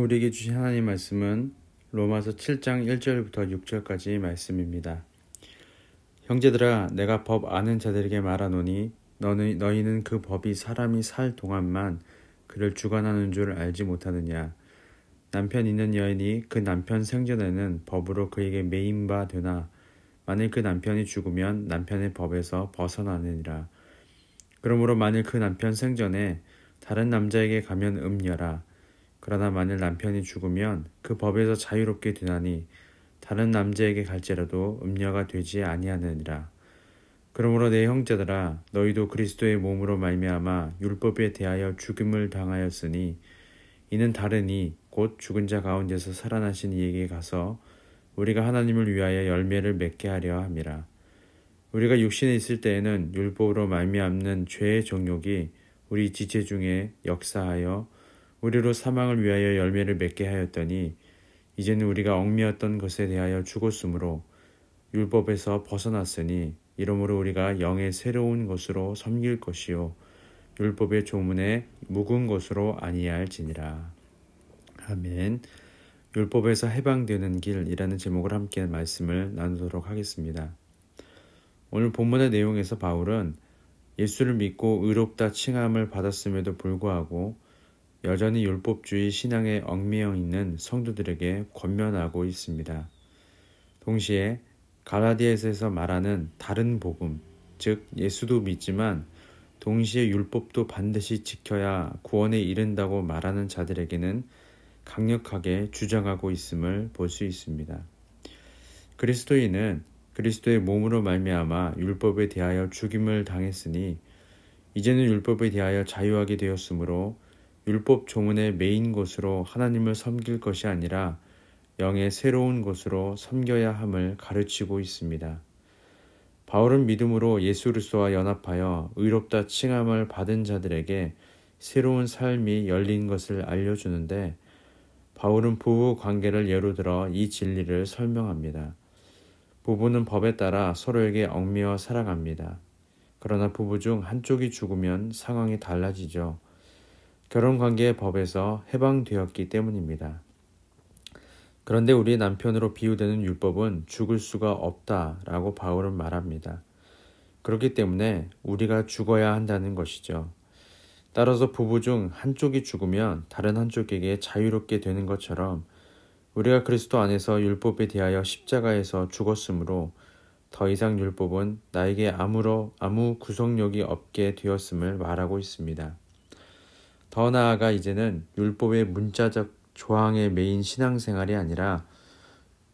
오늘 우리에게 주신 하나님 말씀은 로마서 7장 1절부터 6절까지 말씀입니다. 형제들아, 내가 법 아는 자들에게 말하노니 너희는 그 법이 사람이 살 동안만 그를 주관하는 줄 알지 못하느냐. 남편 있는 여인이 그 남편 생전에는 법으로 그에게 매인 바 되나 만일 그 남편이 죽으면 남편의 법에서 벗어나느니라. 그러므로 만일 그 남편 생전에 다른 남자에게 가면 음녀라. 그러나 만일 남편이 죽으면 그 법에서 자유롭게 되나니 다른 남자에게 갈지라도 음녀가 되지 아니하느니라. 그러므로 내 형제들아, 너희도 그리스도의 몸으로 말미암아 율법에 대하여 죽임을 당하였으니 이는 다르니 곧 죽은 자 가운데서 살아나신 이에게 가서 우리가 하나님을 위하여 열매를 맺게 하려 함이라. 우리가 육신에 있을 때에는 율법으로 말미암는 죄의 정욕이 우리 지체 중에 역사하여 우리로 사망을 위하여 열매를 맺게 하였더니 이제는 우리가 얽매였던 것에 대하여 죽었으므로 율법에서 벗어났으니 이러므로 우리가 영의 새로운 것으로 섬길 것이요 율법의 조문에 묵은 것으로 아니할지니라. 아멘. 율법에서 해방되는 길이라는 제목을 함께 말씀을 나누도록 하겠습니다. 오늘 본문의 내용에서 바울은 예수를 믿고 의롭다 칭함을 받았음에도 불구하고 여전히 율법주의 신앙에 얽매여 있는 성도들에게 권면하고 있습니다. 동시에 갈라디아서에서 말하는 다른 복음, 즉 예수도 믿지만 동시에 율법도 반드시 지켜야 구원에 이른다고 말하는 자들에게는 강력하게 주장하고 있음을 볼 수 있습니다. 그리스도인은 그리스도의 몸으로 말미암아 율법에 대하여 죽임을 당했으니 이제는 율법에 대하여 자유하게 되었으므로 율법 조문에 매인 것으로 하나님을 섬길 것이 아니라 영의 새로운 것으로 섬겨야 함을 가르치고 있습니다. 바울은 믿음으로 예수 그리스도와 연합하여 의롭다 칭함을 받은 자들에게 새로운 삶이 열린 것을 알려주는데 바울은 부부 관계를 예로 들어 이 진리를 설명합니다. 부부는 법에 따라 서로에게 얽매여 살아갑니다. 그러나 부부 중 한쪽이 죽으면 상황이 달라지죠. 결혼관계의 법에서 해방되었기 때문입니다. 그런데 우리 남편으로 비유되는 율법은 죽을 수가 없다라고 바울은 말합니다. 그렇기 때문에 우리가 죽어야 한다는 것이죠. 따라서 부부 중 한쪽이 죽으면 다른 한쪽에게 자유롭게 되는 것처럼 우리가 그리스도 안에서 율법에 대하여 십자가에서 죽었으므로 더 이상 율법은 나에게 아무 구속력이 없게 되었음을 말하고 있습니다. 더 나아가 이제는 율법의 문자적 조항에 매인 신앙생활이 아니라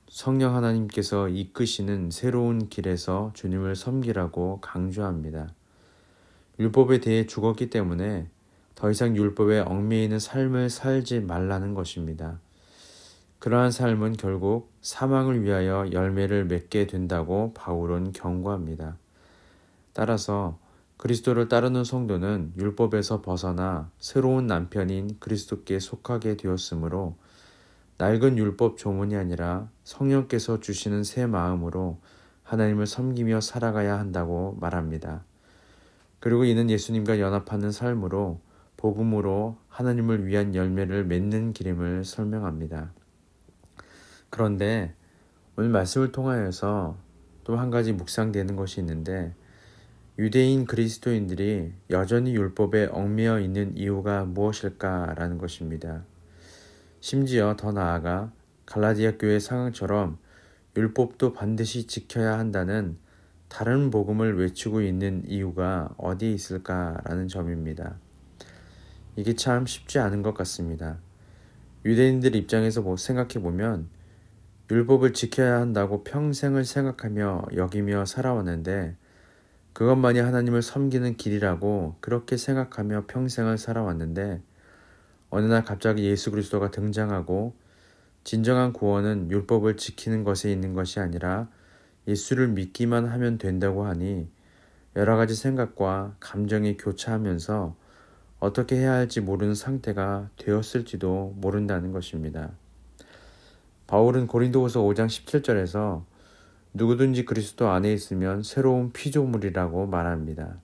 성령 하나님께서 이끄시는 새로운 길에서 주님을 섬기라고 강조합니다. 율법에 대해 죽었기 때문에 더 이상 율법에 얽매이는 삶을 살지 말라는 것입니다. 그러한 삶은 결국 사망을 위하여 열매를 맺게 된다고 바울은 경고합니다. 따라서 그리스도를 따르는 성도는 율법에서 벗어나 새로운 남편인 그리스도께 속하게 되었으므로 낡은 율법 조문이 아니라 성령께서 주시는 새 마음으로 하나님을 섬기며 살아가야 한다고 말합니다. 그리고 이는 예수님과 연합하는 삶으로 복음으로 하나님을 위한 열매를 맺는 길임을 설명합니다. 그런데 오늘 말씀을 통하여서 또 한 가지 묵상되는 것이 있는데 유대인 그리스도인들이 여전히 율법에 얽매여 있는 이유가 무엇일까라는 것입니다. 심지어 더 나아가 갈라디아 교회 상황처럼 율법도 반드시 지켜야 한다는 다른 복음을 외치고 있는 이유가 어디에 있을까라는 점입니다. 이게 참 쉽지 않은 것 같습니다. 유대인들 입장에서 생각해보면 율법을 지켜야 한다고 평생을 생각하며 여기며 살아왔는데 그것만이 하나님을 섬기는 길이라고 그렇게 생각하며 평생을 살아왔는데 어느 날 갑자기 예수 그리스도가 등장하고 진정한 구원은 율법을 지키는 것에 있는 것이 아니라 예수를 믿기만 하면 된다고 하니 여러 가지 생각과 감정이 교차하면서 어떻게 해야 할지 모르는 상태가 되었을지도 모른다는 것입니다. 바울은 고린도후서 5장 17절에서 누구든지 그리스도 안에 있으면 새로운 피조물이라고 말합니다.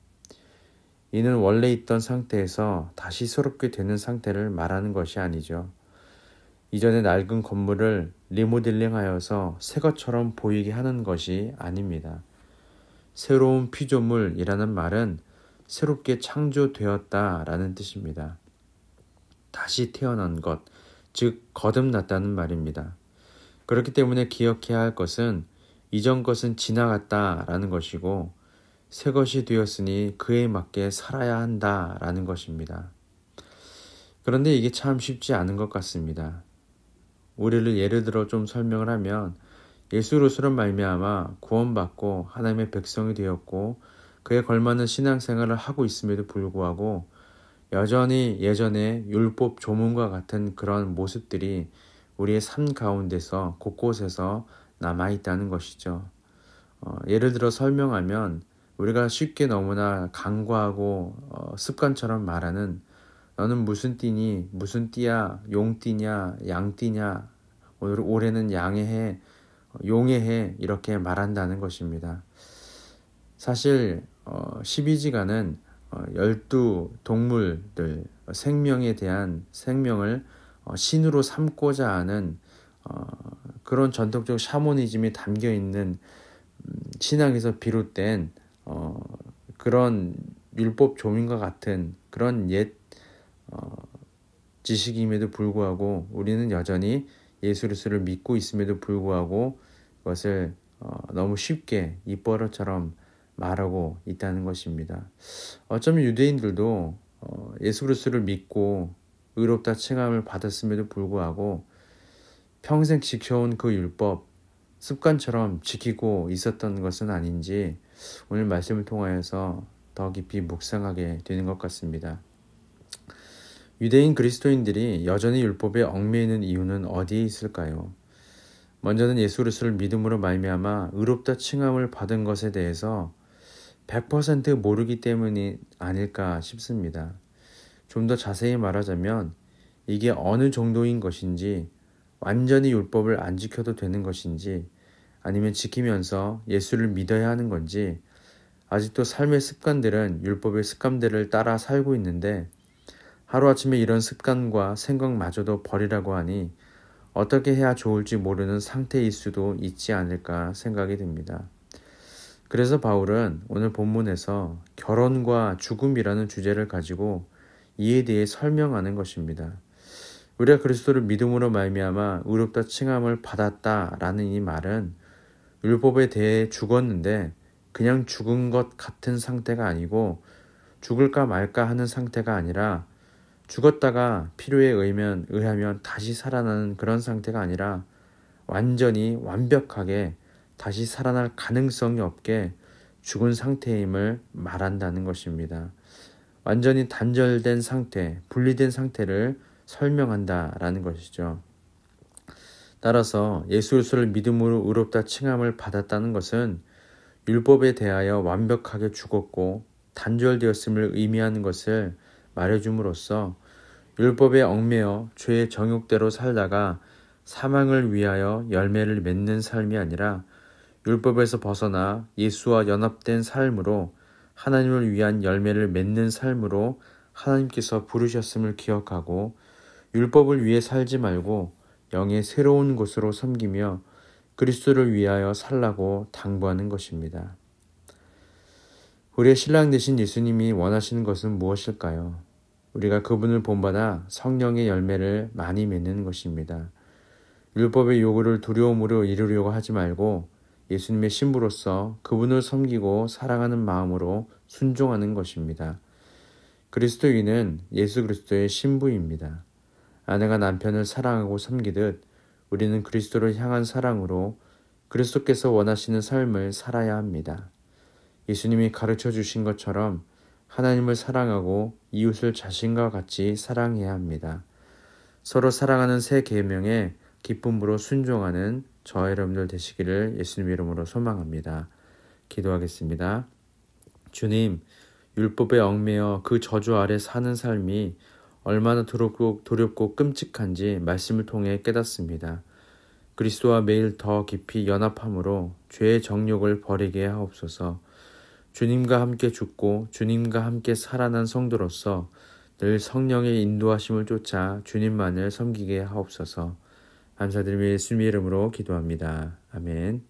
이는 원래 있던 상태에서 다시 새롭게 되는 상태를 말하는 것이 아니죠. 이전의 낡은 건물을 리모델링하여서 새 것처럼 보이게 하는 것이 아닙니다. 새로운 피조물이라는 말은 새롭게 창조되었다라는 뜻입니다. 다시 태어난 것, 즉 거듭났다는 말입니다. 그렇기 때문에 기억해야 할 것은 이전 것은 지나갔다라는 것이고 새 것이 되었으니 그에 맞게 살아야 한다라는 것입니다. 그런데 이게 참 쉽지 않은 것 같습니다. 우리를 예를 들어 좀 설명을 하면 예수 그리스도로 말미암아 구원받고 하나님의 백성이 되었고 그에 걸맞는 신앙생활을 하고 있음에도 불구하고 여전히 예전의 율법 조문과 같은 그런 모습들이 우리의 삶 가운데서 곳곳에서 남아있다는 것이죠. 예를 들어 설명하면 우리가 쉽게 너무나 간과하고 습관처럼 말하는 너는 무슨 띠니, 무슨 띠야, 용띠냐, 양띠냐, 올해는 양의 해, 용의 해 이렇게 말한다는 것입니다. 사실 12지간은 12동물들 생명에 대한 생명을 신으로 삼고자 하는 그런 전통적 샤머니즘이 담겨있는 신앙에서 비롯된 그런 율법 조문과 같은 그런 옛 지식임에도 불구하고 우리는 여전히 예수 그리스도를 믿고 있음에도 불구하고 그것을 너무 쉽게 입버릇처럼 말하고 있다는 것입니다. 어쩌면 유대인들도 예수 그리스도를 믿고 의롭다 칭함을 받았음에도 불구하고 평생 지켜온 그 율법 습관처럼 지키고 있었던 것은 아닌지 오늘 말씀을 통하여서 더 깊이 묵상하게 되는 것 같습니다. 유대인 그리스도인들이 여전히 율법에 얽매여 있는 이유는 어디에 있을까요? 먼저는 예수 그리스도를 믿음으로 말미암아 의롭다 칭함을 받은 것에 대해서 100% 모르기 때문이 아닐까 싶습니다. 좀 더 자세히 말하자면 이게 어느 정도인 것인지 완전히 율법을 안 지켜도 되는 것인지 아니면 지키면서 예수를 믿어야 하는 건지 아직도 삶의 습관들은 율법의 습관들을 따라 살고 있는데 하루아침에 이런 습관과 생각마저도 버리라고 하니 어떻게 해야 좋을지 모르는 상태일 수도 있지 않을까 생각이 듭니다. 그래서 바울은 오늘 본문에서 결혼과 죽음이라는 주제를 가지고 이에 대해 설명하는 것입니다. 우리가 그리스도를 믿음으로 말미암아 의롭다 칭함을 받았다라는 이 말은 율법에 대해 죽었는데 그냥 죽은 것 같은 상태가 아니고 죽을까 말까 하는 상태가 아니라 죽었다가 필요에 의하면 다시 살아나는 그런 상태가 아니라 완전히 완벽하게 다시 살아날 가능성이 없게 죽은 상태임을 말한다는 것입니다. 완전히 단절된 상태, 분리된 상태를 설명한다라는 것이죠. 따라서 예수 그리스도를 믿음으로 의롭다 칭함을 받았다는 것은 율법에 대하여 완벽하게 죽었고 단절되었음을 의미하는 것을 말해줌으로써 율법에 얽매여 죄의 정욕대로 살다가 사망을 위하여 열매를 맺는 삶이 아니라 율법에서 벗어나 예수와 연합된 삶으로 하나님을 위한 열매를 맺는 삶으로 하나님께서 부르셨음을 기억하고 율법을 위해 살지 말고 영의 새로운 곳으로 섬기며 그리스도를 위하여 살라고 당부하는 것입니다. 우리의 신랑 되신 예수님이 원하시는 것은 무엇일까요? 우리가 그분을 본받아 성령의 열매를 많이 맺는 것입니다. 율법의 요구를 두려움으로 이루려고 하지 말고 예수님의 신부로서 그분을 섬기고 사랑하는 마음으로 순종하는 것입니다. 그리스도인은 예수 그리스도의 신부입니다. 아내가 남편을 사랑하고 섬기듯 우리는 그리스도를 향한 사랑으로 그리스도께서 원하시는 삶을 살아야 합니다. 예수님이 가르쳐 주신 것처럼 하나님을 사랑하고 이웃을 자신과 같이 사랑해야 합니다. 서로 사랑하는 새 계명에 기쁨으로 순종하는 저와 여러분들 되시기를 예수님 이름으로 소망합니다. 기도하겠습니다. 주님, 율법에 얽매여 그 저주 아래 사는 삶이 얼마나 두렵고 끔찍한지 말씀을 통해 깨닫습니다. 그리스도와 매일 더 깊이 연합함으로 죄의 정욕을 버리게 하옵소서. 주님과 함께 죽고 주님과 함께 살아난 성도로서 늘 성령의 인도하심을 쫓아 주님만을 섬기게 하옵소서. 감사드리며 예수님의 이름으로 기도합니다. 아멘.